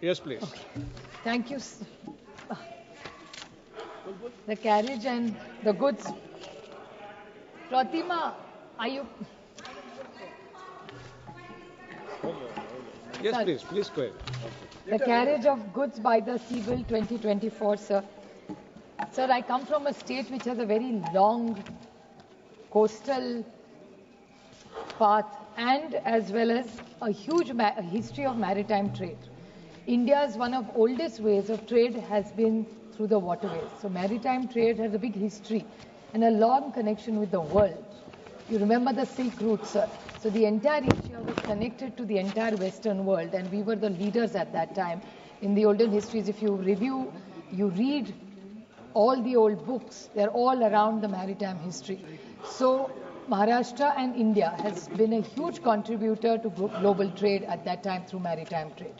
Yes, please. Okay. Thank you. The carriage and the goods. Pratima, are you? Yes, Sorry. please. Please go ahead. The carriage of goods by the sea bill 2024, sir. Sir, I come from a state which has a very long coastal path and as well as a huge history of maritime trade. India's one of oldest ways of trade has been through the waterways. So maritime trade has a big history and a long connection with the world. You remember the Silk Route, sir. So the entire Asia was connected to the entire Western world, and we were the leaders at that time. In the olden histories, if you review, you read all the old books, they're all around the maritime history. So Maharashtra and India has been a huge contributor to global trade at that time through maritime trade.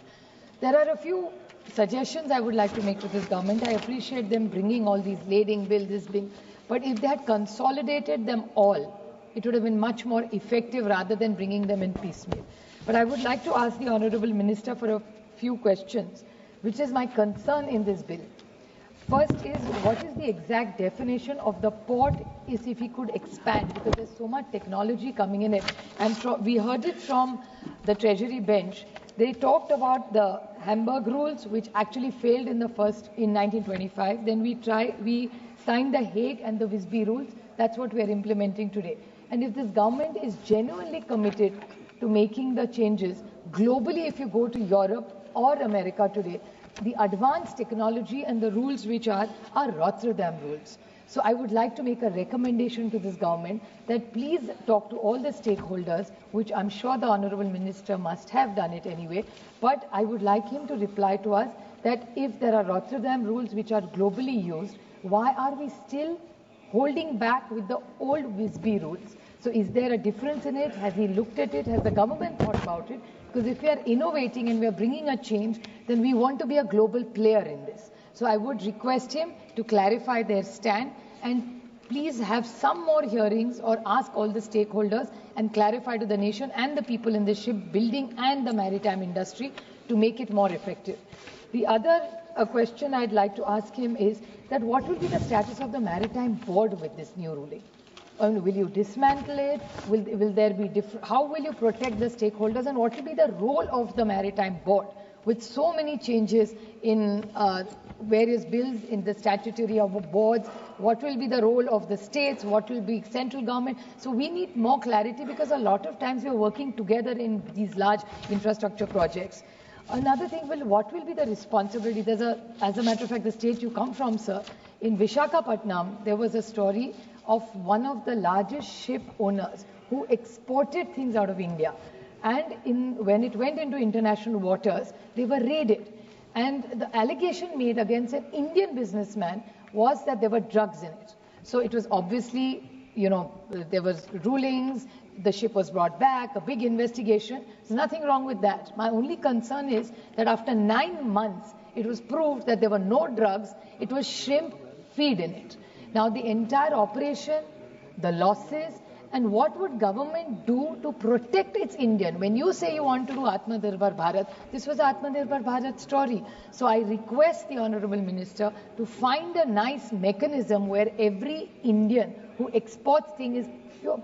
There are a few suggestions I would like to make to this government. I appreciate them bringing all these lading bills, but if they had consolidated them all, it would have been much more effective rather than bringing them in piecemeal. But I would like to ask the Honourable Minister for a few questions, which is my concern in this bill. First is, what is the exact definition of the port is if he could expand, because there's so much technology coming in it. And we heard it from the Treasury bench. They talked about the Hamburg rules, which actually failed in 1925. Then we signed the Hague and the Visby rules. That's what we are implementing today. And if this government is genuinely committed to making the changes, globally, if you go to Europe or America today, the advanced technology and the rules which are Rotterdam rules. So I would like to make a recommendation to this government that please talk to all the stakeholders, which I'm sure the Honourable Minister must have done it anyway, but I would like him to reply to us that if there are Rotterdam rules which are globally used, why are we still holding back with the old Visby rules? So is there a difference in it? Has he looked at it? Has the government thought about it? Because if we are innovating and we are bringing a change, then we want to be a global player in this. So I would request him to clarify their stand and please have some more hearings or ask all the stakeholders and clarify to the nation and the people in the shipbuilding and the maritime industry to make it more effective. The other question I'd like to ask him is that what will be the status of the maritime board with this new ruling? Will you dismantle it? Will there be different? How will you protect the stakeholders? And what will be the role of the maritime board with so many changes in various bills in the statutory of boards? What will be the role of the states? What will be central government? So we need more clarity because a lot of times we are working together in these large infrastructure projects. Another thing, what will be the responsibility? As a matter of fact, the state you come from, sir, in Visakhapatnam, there was a story of one of the largest ship owners who exported things out of India. And when it went into international waters, they were raided. And the allegation made against an Indian businessman was that there were drugs in it. So it was obviously, there was rulings, the ship was brought back, a big investigation. There's nothing wrong with that. My only concern is that after 9 months, it was proved that there were no drugs, it was shrimp feed in it. Now the entire operation, the losses, and what would government do to protect its Indian? When you say you want to do Atmanirbhar Bharat, this was Atmanirbhar Bharat story. So I request the Honourable Minister to find a nice mechanism where every Indian who exports things is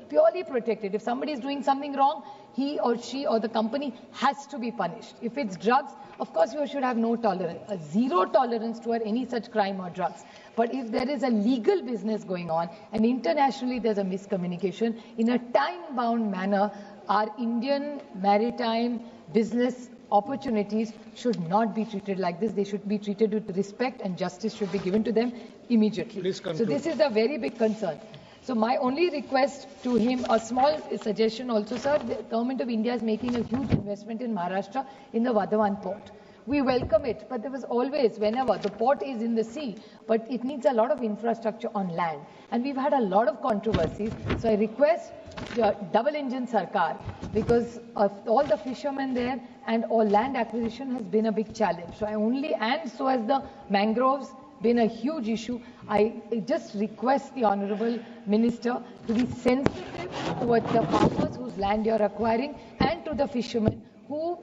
purely protected. If somebody is doing something wrong, he or she or the company has to be punished. If it's drugs, of course you should have no tolerance, a zero tolerance toward any such crime or drugs. But if there is a legal business going on and internationally there's a miscommunication, in a time-bound manner, our Indian maritime business opportunities should not be treated like this. They should be treated with respect and justice should be given to them immediately. Please conclude. So this is a very big concern. So my only request to him, a small suggestion also, sir, the Government of India is making a huge investment in Maharashtra in the Vadhavan port. We welcome it, but there was always, whenever, the port is in the sea, but it needs a lot of infrastructure on land. And we've had a lot of controversies. So I request the double-engine Sarkar, because of all the fishermen there and all land acquisition has been a big challenge. So and so has the mangroves been a huge issue. I just request the Honourable Minister to be sensitive towards the farmers whose land you're acquiring and to the fishermen who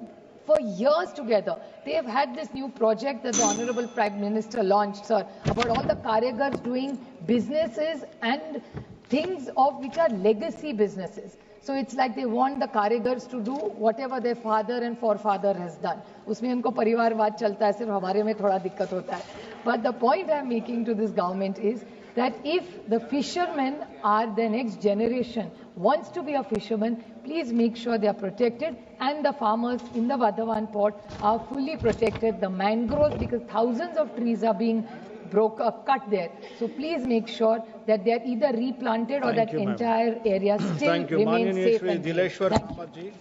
for years together. They have had this new project that the Honorable Prime Minister launched, sir, about all the Karigars doing businesses and things of which are legacy businesses. So it's like they want the Karigars to do whatever their father and forefather has done. उसमें उनको परिवारवाद चलता है, सिर्फ हमारे में थोड़ा दिक्कत होता है. But the point I'm making to this government is that if the fishermen are the next generation, wants to be a fisherman, please make sure they are protected, and the farmers in the Vadhavan port are fully protected. The mangroves, because thousands of trees are being cut there. So please make sure that they are either replanted or that entire area still remains safe and clean.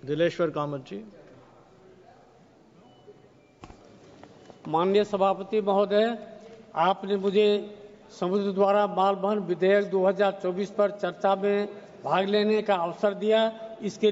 Dileshwar Kamat जी. माननीय सभापति महोदय, आपने मुझे समुद्र द्वारा मालवहन विधेयक 2024 पर चर्चा में भाग लेने का अवसर दिया, इसके लिए